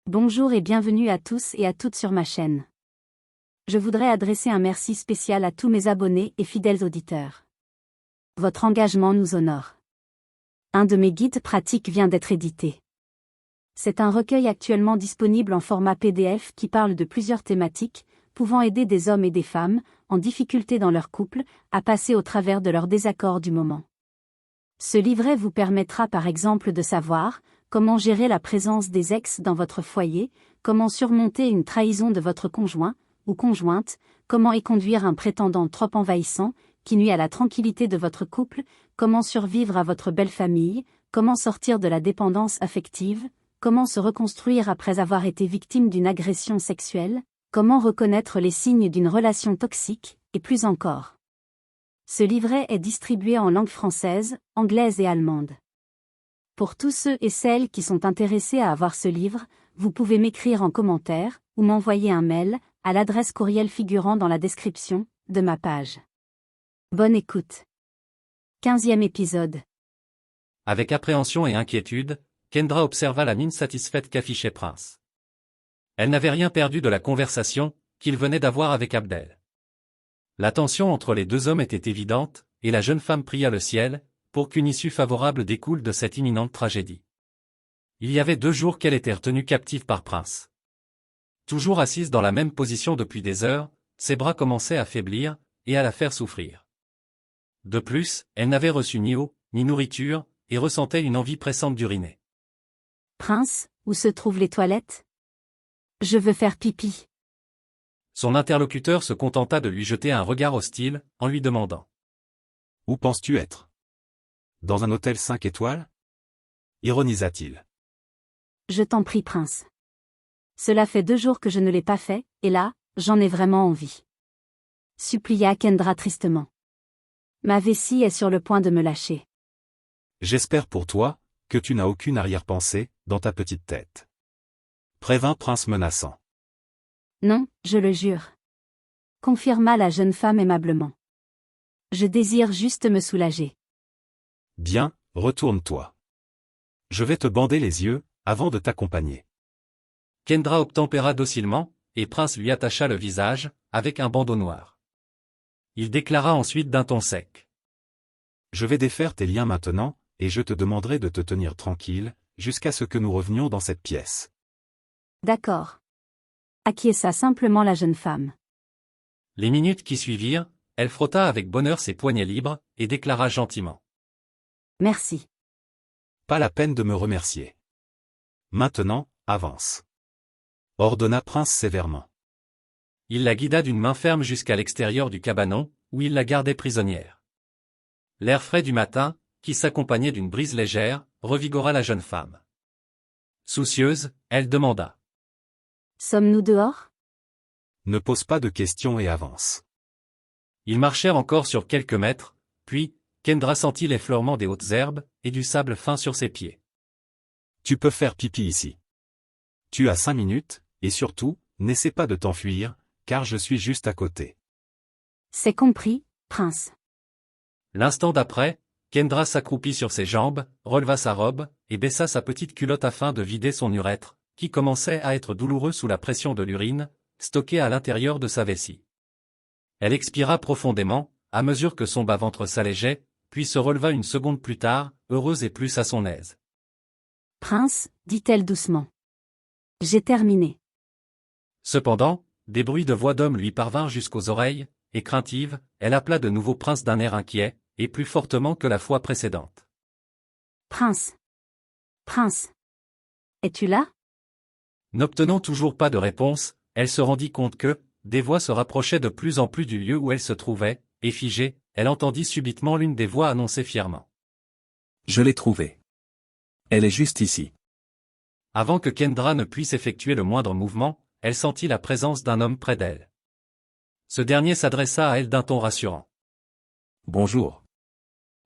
Bonjour et bienvenue à tous et à toutes sur ma chaîne. Je voudrais adresser un merci spécial à tous mes abonnés et fidèles auditeurs. Votre engagement nous honore. Un de mes guides pratiques vient d'être édité. C'est un recueil actuellement disponible en format PDF qui parle de plusieurs thématiques, pouvant aider des hommes et des femmes, en difficulté dans leur couple, à passer au travers de leurs désaccords du moment. Ce livret vous permettra par exemple de savoir comment gérer la présence des ex dans votre foyer, comment surmonter une trahison de votre conjoint ou conjointe, comment éconduire un prétendant trop envahissant, qui nuit à la tranquillité de votre couple, comment survivre à votre belle famille, comment sortir de la dépendance affective, comment se reconstruire après avoir été victime d'une agression sexuelle, comment reconnaître les signes d'une relation toxique, et plus encore. Ce livret est distribué en langue française, anglaise et allemande. Pour tous ceux et celles qui sont intéressés à avoir ce livre, vous pouvez m'écrire en commentaire, ou m'envoyer un mail, à l'adresse courriel figurant dans la description de ma page. Bonne écoute. 15e épisode. Avec appréhension et inquiétude, Kendra observa la mine satisfaite qu'affichait Prince. Elle n'avait rien perdu de la conversation qu'il venait d'avoir avec Abdel. La tension entre les deux hommes était évidente, et la jeune femme pria le ciel, pour qu'une issue favorable découle de cette imminente tragédie. Il y avait 2 jours qu'elle était retenue captive par Prince. Toujours assise dans la même position depuis des heures, ses bras commençaient à faiblir, et à la faire souffrir. De plus, elle n'avait reçu ni eau, ni nourriture, et ressentait une envie pressante d'uriner. Prince, où se trouvent les toilettes? Je veux faire pipi. Son interlocuteur se contenta de lui jeter un regard hostile, en lui demandant. Où penses-tu être? Dans un hôtel 5 étoiles? Ironisa-t-il. Je t'en prie, Prince. Cela fait 2 jours que je ne l'ai pas fait, et là, j'en ai vraiment envie. Supplia Kendra tristement. Ma vessie est sur le point de me lâcher. J'espère pour toi, que tu n'as aucune arrière-pensée, dans ta petite tête. Prévint Prince menaçant. Non, je le jure. Confirma la jeune femme aimablement. Je désire juste me soulager. Bien, retourne-toi. Je vais te bander les yeux, avant de t'accompagner. Kendra obtempéra docilement, et Prince lui attacha le visage, avec un bandeau noir. Il déclara ensuite d'un ton sec. Je vais défaire tes liens maintenant, et je te demanderai de te tenir tranquille, jusqu'à ce que nous revenions dans cette pièce. D'accord. Acquiesça simplement la jeune femme. Les minutes qui suivirent, elle frotta avec bonheur ses poignets libres, et déclara gentiment. Merci. Pas la peine de me remercier. Maintenant, avance. Ordonna Prince sévèrement. Il la guida d'une main ferme jusqu'à l'extérieur du cabanon, où il la gardait prisonnière. L'air frais du matin, qui s'accompagnait d'une brise légère, revigora la jeune femme. Soucieuse, elle demanda. Sommes-nous dehors? Ne pose pas de questions et avance. Ils marchèrent encore sur quelques mètres, puis, Kendra sentit l'effleurement des hautes herbes, et du sable fin sur ses pieds. Tu peux faire pipi ici. Tu as 5 minutes, et surtout, n'essaie pas de t'enfuir, car je suis juste à côté. C'est compris, Prince. L'instant d'après, Kendra s'accroupit sur ses jambes, releva sa robe, et baissa sa petite culotte afin de vider son urètre, qui commençait à être douloureux sous la pression de l'urine, stockée à l'intérieur de sa vessie. Elle expira profondément, à mesure que son bas-ventre s'allégeait, puis se releva une seconde plus tard, heureuse et plus à son aise. Prince, dit-elle doucement. J'ai terminé. Cependant, des bruits de voix d'homme lui parvinrent jusqu'aux oreilles, et craintive, elle appela de nouveau Prince d'un air inquiet, et plus fortement que la fois précédente. Prince. Prince. Es-tu là? N'obtenant toujours pas de réponse, elle se rendit compte que, des voix se rapprochaient de plus en plus du lieu où elle se trouvait, et figée, elle entendit subitement l'une des voix annoncer fièrement. Je l'ai trouvée. Elle est juste ici. Avant que Kendra ne puisse effectuer le moindre mouvement, elle sentit la présence d'un homme près d'elle. Ce dernier s'adressa à elle d'un ton rassurant. Bonjour.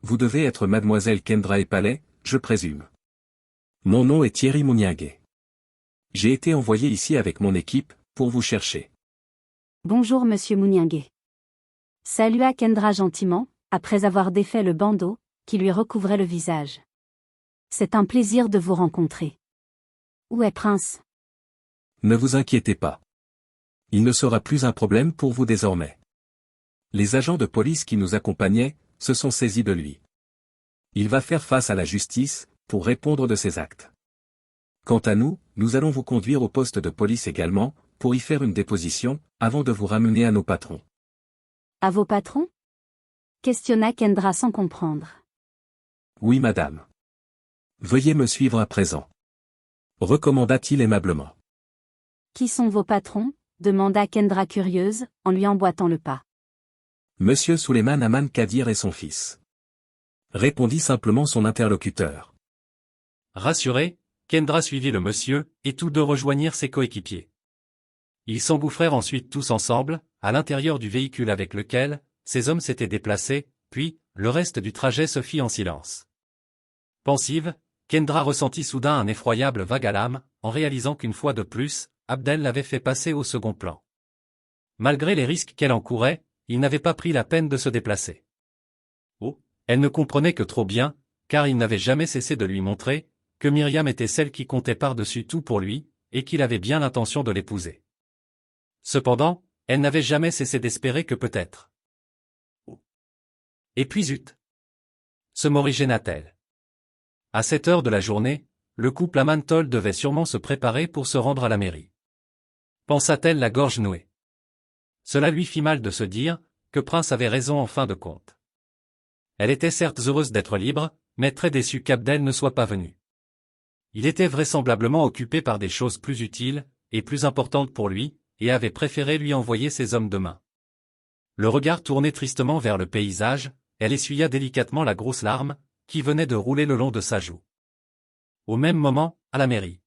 Vous devez être mademoiselle Kendra Epalay, je présume. Mon nom est Thierry Mouniaguet. J'ai été envoyé ici avec mon équipe, pour vous chercher. Bonjour monsieur Mouniaguet. Salua Kendra gentiment, après avoir défait le bandeau, qui lui recouvrait le visage. C'est un plaisir de vous rencontrer. Où est Prince? Ne vous inquiétez pas. Il ne sera plus un problème pour vous désormais. Les agents de police qui nous accompagnaient se sont saisis de lui. Il va faire face à la justice pour répondre de ses actes. Quant à nous, nous allons vous conduire au poste de police également, pour y faire une déposition, avant de vous ramener à nos patrons. À vos patrons? Questionna Kendra sans comprendre. Oui madame. Veuillez me suivre à présent. Recommanda-t-il aimablement. Qui sont vos patrons? Demanda Kendra curieuse, en lui emboîtant le pas. Monsieur Suleiman Aman Kadir et son fils. Répondit simplement son interlocuteur. Rassuré, Kendra suivit le monsieur, et tous deux rejoignirent ses coéquipiers. Ils s'engouffrèrent ensuite tous ensemble, à l'intérieur du véhicule avec lequel ces hommes s'étaient déplacés, puis, le reste du trajet se fit en silence. Pensive, Kendra ressentit soudain un effroyable vague à l'âme, en réalisant qu'une fois de plus, Abdel l'avait fait passer au second plan. Malgré les risques qu'elle encourait, il n'avait pas pris la peine de se déplacer. Oh, elle ne comprenait que trop bien, car il n'avait jamais cessé de lui montrer que Myriam était celle qui comptait par-dessus tout pour lui, et qu'il avait bien l'intention de l'épouser. Cependant, elle n'avait jamais cessé d'espérer que peut-être. Oh. Et puis zut! Se morigéna-t-elle. À cette heure de la journée, le couple Aman-Tol devait sûrement se préparer pour se rendre à la mairie. Pensa-t-elle la gorge nouée. Cela lui fit mal de se dire que Prince avait raison en fin de compte. Elle était certes heureuse d'être libre, mais très déçue qu'Abdel ne soit pas venu. Il était vraisemblablement occupé par des choses plus utiles et plus importantes pour lui, et avait préféré lui envoyer ses hommes de main. Le regard tourné tristement vers le paysage, elle essuya délicatement la grosse larme qui venait de rouler le long de sa joue. Au même moment, à la mairie.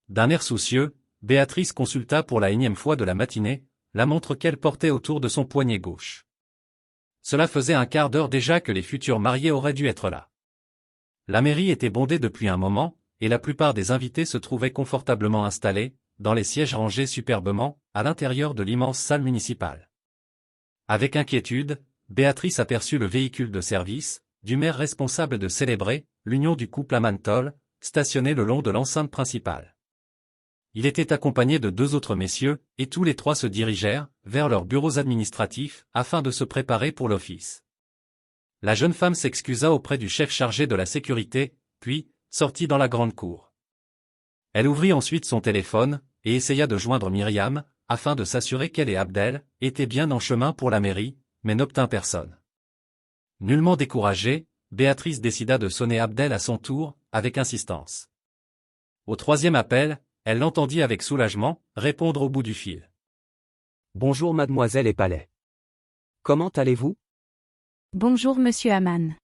D'un air soucieux, Béatrice consulta pour la énième fois de la matinée la montre qu'elle portait autour de son poignet gauche. Cela faisait un quart d'heure déjà que les futurs mariés auraient dû être là. La mairie était bondée depuis un moment, et la plupart des invités se trouvaient confortablement installés, dans les sièges rangés superbement, à l'intérieur de l'immense salle municipale. Avec inquiétude, Béatrice aperçut le véhicule de service du maire responsable de célébrer l'union du couple Aman-Tol, stationné le long de l'enceinte principale. Il était accompagné de deux autres messieurs, et tous les trois se dirigèrent vers leurs bureaux administratifs afin de se préparer pour l'office. La jeune femme s'excusa auprès du chef chargé de la sécurité, puis sortit dans la grande cour. Elle ouvrit ensuite son téléphone et essaya de joindre Myriam, afin de s'assurer qu'elle et Abdel étaient bien en chemin pour la mairie, mais n'obtint personne. Nullement découragée, Béatrice décida de sonner Abdel à son tour, avec insistance. Au troisième appel, elle l'entendit avec soulagement répondre au bout du fil. Bonjour mademoiselle et Palais. Comment allez-vous? Bonjour monsieur Aman.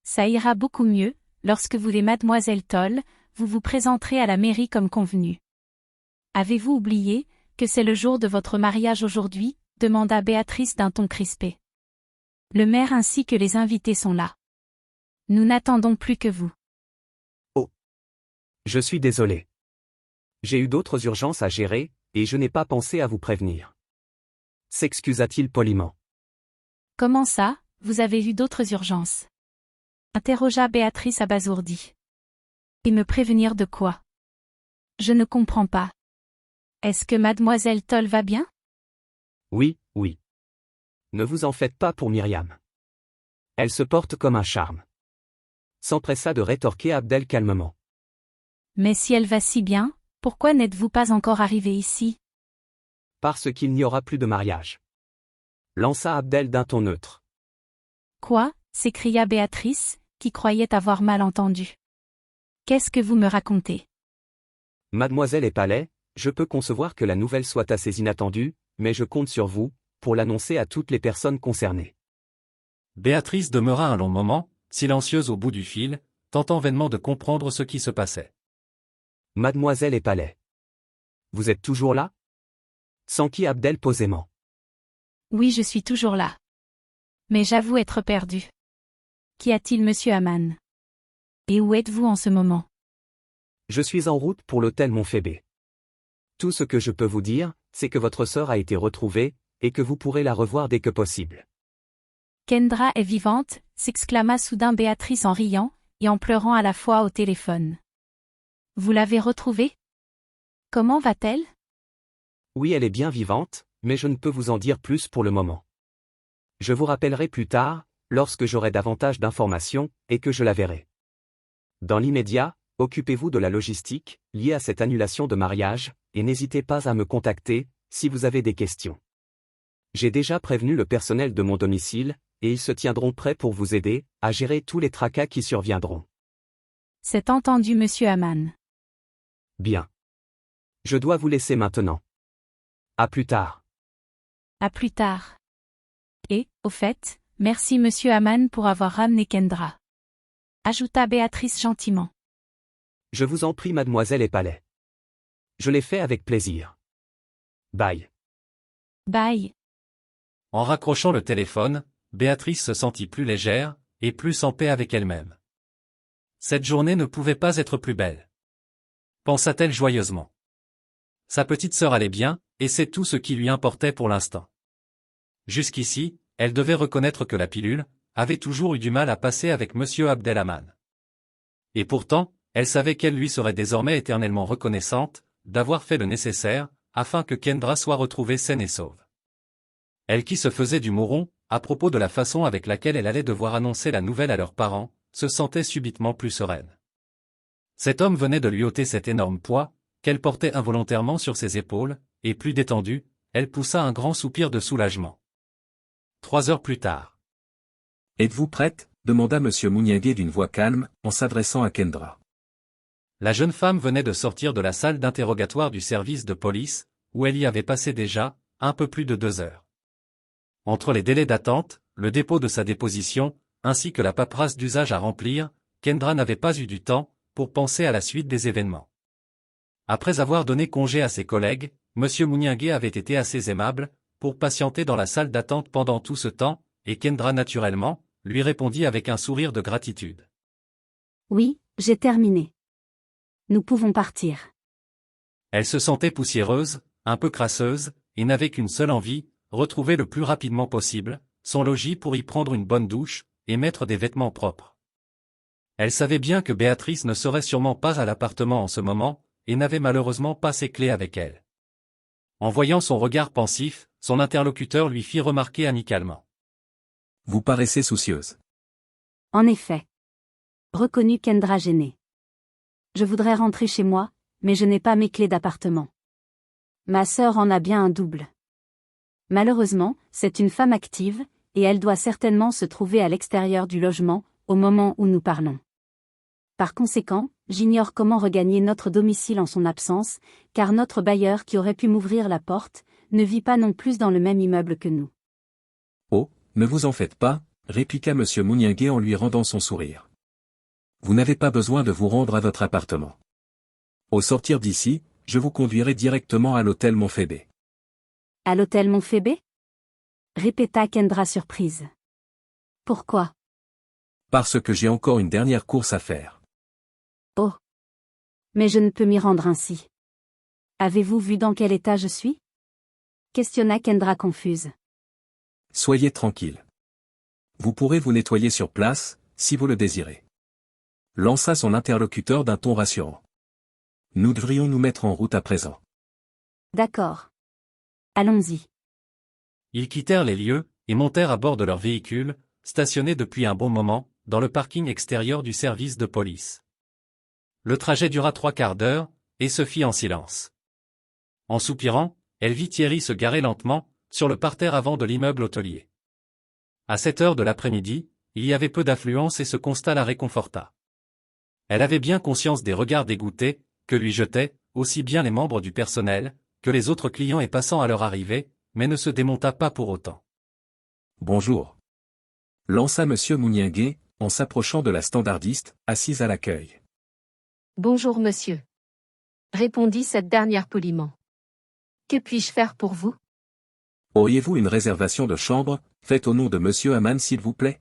Ça ira beaucoup mieux, lorsque vous et mademoiselle Toll, vous vous présenterez à la mairie comme convenu. Avez-vous oublié que c'est le jour de votre mariage aujourd'hui? Demanda Béatrice d'un ton crispé. Le maire ainsi que les invités sont là. Nous n'attendons plus que vous. Oh. Je suis désolé. J'ai eu d'autres urgences à gérer, et je n'ai pas pensé à vous prévenir. S'excusa-t-il poliment. Comment ça, vous avez eu d'autres urgences? Interrogea Béatrice abasourdie. Et me prévenir de quoi? Je ne comprends pas. Est-ce que mademoiselle Toll va bien? Oui, oui. Ne vous en faites pas pour Myriam. Elle se porte comme un charme. S'empressa de rétorquer Abdel calmement. Mais si elle va si bien, pourquoi n'êtes-vous pas encore arrivé ici? Parce qu'il n'y aura plus de mariage. Lança Abdel d'un ton neutre. Quoi? S'écria Béatrice, qui croyait avoir mal entendu. Qu'est-ce que vous me racontez? Mademoiselle et Palais, je peux concevoir que la nouvelle soit assez inattendue, mais je compte sur vous, pour l'annoncer à toutes les personnes concernées. Béatrice demeura un long moment, silencieuse au bout du fil, tentant vainement de comprendre ce qui se passait. Mademoiselle et Palais. Vous êtes toujours là? S'enquit Abdel posément. Oui, je suis toujours là. Mais j'avoue être perdu. Qu'y a-t-il, monsieur Aman? Et où êtes-vous en ce moment? Je suis en route pour l'hôtel Montphébé. Tout ce que je peux vous dire, c'est que votre sœur a été retrouvée, et que vous pourrez la revoir dès que possible. Kendra est vivante, s'exclama soudain Béatrice en riant, et en pleurant à la fois au téléphone. Vous l'avez retrouvée? Comment va-t-elle? Oui, elle est bien vivante, mais je ne peux vous en dire plus pour le moment. Je vous rappellerai plus tard, lorsque j'aurai davantage d'informations, et que je la verrai. Dans l'immédiat, occupez-vous de la logistique, liée à cette annulation de mariage, et n'hésitez pas à me contacter, si vous avez des questions. J'ai déjà prévenu le personnel de mon domicile, et ils se tiendront prêts pour vous aider, à gérer tous les tracas qui surviendront. C'est entendu, monsieur Aman. Bien. Je dois vous laisser maintenant. À plus tard. À plus tard. Et, au fait, merci monsieur Aman pour avoir ramené Kendra. Ajouta Béatrice gentiment. Je vous en prie, mademoiselle Epalais. Je l'ai fait avec plaisir. Bye. Bye. En raccrochant le téléphone, Béatrice se sentit plus légère, et plus en paix avec elle-même. Cette journée ne pouvait pas être plus belle. Pensa-t-elle joyeusement. Sa petite sœur allait bien, et c'est tout ce qui lui importait pour l'instant. Jusqu'ici, elle devait reconnaître que la pilule avait toujours eu du mal à passer avec Monsieur Abdelhaman. Et pourtant, elle savait qu'elle lui serait désormais éternellement reconnaissante d'avoir fait le nécessaire afin que Kendra soit retrouvée saine et sauve. Elle qui se faisait du mouron à propos de la façon avec laquelle elle allait devoir annoncer la nouvelle à leurs parents, se sentait subitement plus sereine. Cet homme venait de lui ôter cet énorme poids qu'elle portait involontairement sur ses épaules, et plus détendue, elle poussa un grand soupir de soulagement. 3 heures plus tard. Êtes-vous prête? Demanda monsieur Mouniagué d'une voix calme, en s'adressant à Kendra. La jeune femme venait de sortir de la salle d'interrogatoire du service de police, où elle y avait passé déjà un peu plus de 2 heures. Entre les délais d'attente, le dépôt de sa déposition, ainsi que la paperasse d'usage à remplir, Kendra n'avait pas eu du temps pour penser à la suite des événements. Après avoir donné congé à ses collègues, monsieur Mouniagué avait été assez aimable pour patienter dans la salle d'attente pendant tout ce temps, et Kendra naturellement lui répondit avec un sourire de gratitude. Oui, j'ai terminé. Nous pouvons partir. Elle se sentait poussiéreuse, un peu crasseuse, et n'avait qu'une seule envie, retrouver le plus rapidement possible son logis pour y prendre une bonne douche et mettre des vêtements propres. Elle savait bien que Béatrice ne serait sûrement pas à l'appartement en ce moment, et n'avait malheureusement pas ses clés avec elle. En voyant son regard pensif, son interlocuteur lui fit remarquer amicalement. Vous paraissez soucieuse. En effet. Reconnut Kendra gênée. Je voudrais rentrer chez moi, mais je n'ai pas mes clés d'appartement. Ma sœur en a bien un double. Malheureusement, c'est une femme active, et elle doit certainement se trouver à l'extérieur du logement, au moment où nous parlons. Par conséquent, j'ignore comment regagner notre domicile en son absence, car notre bailleur qui aurait pu m'ouvrir la porte, ne vit pas non plus dans le même immeuble que nous. Oh, ne vous en faites pas, répliqua monsieur Mouniagué en lui rendant son sourire. Vous n'avez pas besoin de vous rendre à votre appartement. Au sortir d'ici, je vous conduirai directement à l'hôtel Montphébé. À l'hôtel Montphébé? Répéta Kendra surprise. Pourquoi? Parce que j'ai encore une dernière course à faire. Oh. Mais je ne peux m'y rendre ainsi. Avez-vous vu dans quel état je suis? Questionna Kendra confuse. Soyez tranquille. Vous pourrez vous nettoyer sur place, si vous le désirez. Lança son interlocuteur d'un ton rassurant. Nous devrions nous mettre en route à présent. D'accord. Allons-y. Ils quittèrent les lieux, et montèrent à bord de leur véhicule, stationné depuis un bon moment, dans le parking extérieur du service de police. Le trajet dura 3/4 d'heure, et se fit en silence. En soupirant, elle vit Thierry se garer lentement, sur le parterre avant de l'immeuble hôtelier. À cette heure de l'après-midi, il y avait peu d'affluence et ce constat la réconforta. Elle avait bien conscience des regards dégoûtés, que lui jetaient, aussi bien les membres du personnel, que les autres clients et passants à leur arrivée, mais ne se démonta pas pour autant. Bonjour. Lança monsieur Mouniagué, en s'approchant de la standardiste, assise à l'accueil. Bonjour monsieur. Répondit cette dernière poliment. Que puis-je faire pour vous? Auriez-vous une réservation de chambre, faite au nom de monsieur Aman s'il vous plaît?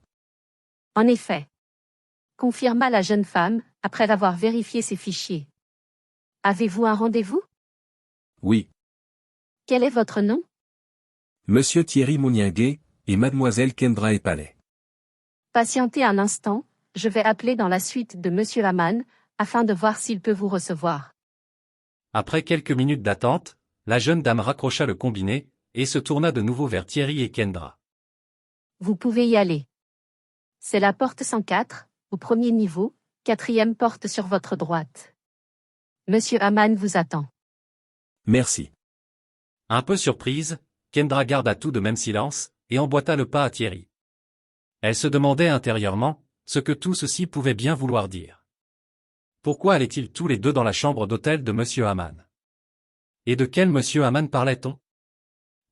En effet. Confirma la jeune femme, après avoir vérifié ses fichiers. Avez-vous un rendez-vous? Oui. Quel est votre nom? Monsieur Thierry Mouniagué, et mademoiselle Kendra Epalais. Patientez un instant, je vais appeler dans la suite de monsieur Aman, afin de voir s'il peut vous recevoir. Après quelques minutes d'attente, la jeune dame raccrocha le combiné, et se tourna de nouveau vers Thierry et Kendra. Vous pouvez y aller. C'est la porte 104, au premier niveau, 4e porte sur votre droite. Monsieur Hamann vous attend. Merci. Un peu surprise, Kendra garda tout de même silence, et emboîta le pas à Thierry. Elle se demandait intérieurement, ce que tout ceci pouvait bien vouloir dire. Pourquoi allaient-ils tous les deux dans la chambre d'hôtel de Monsieur Hamann? Et de quel Monsieur Hamann parlait-on?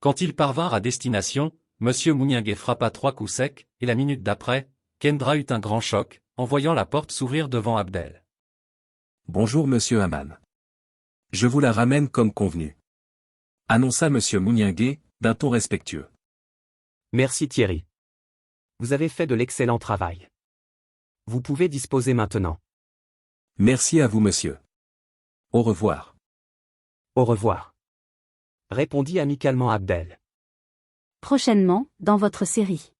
Quand ils parvinrent à destination, Monsieur Mouniaguet frappa 3 coups secs, et la minute d'après, Kendra eut un grand choc, en voyant la porte s'ouvrir devant Abdel. Bonjour Monsieur Hamann. Je vous la ramène comme convenu. Annonça Monsieur Mouniaguet, d'un ton respectueux. Merci Thierry. Vous avez fait de l'excellent travail. Vous pouvez disposer maintenant. Merci à vous monsieur. Au revoir. Au revoir. Répondit amicalement Abdel. Prochainement, dans votre série.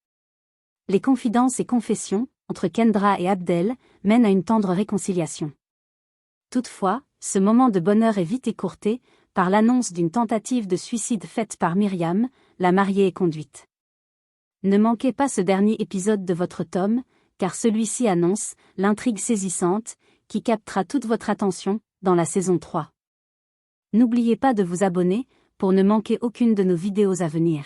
Les confidences et confessions, entre Kendra et Abdel, mènent à une tendre réconciliation. Toutefois, ce moment de bonheur est vite écourté, par l'annonce d'une tentative de suicide faite par Myriam, la mariée et conduite. Ne manquez pas ce dernier épisode de votre tome, car celui-ci annonce l'intrigue saisissante, qui captera toute votre attention, dans la saison 3. N'oubliez pas de vous abonner, pour ne manquer aucune de nos vidéos à venir.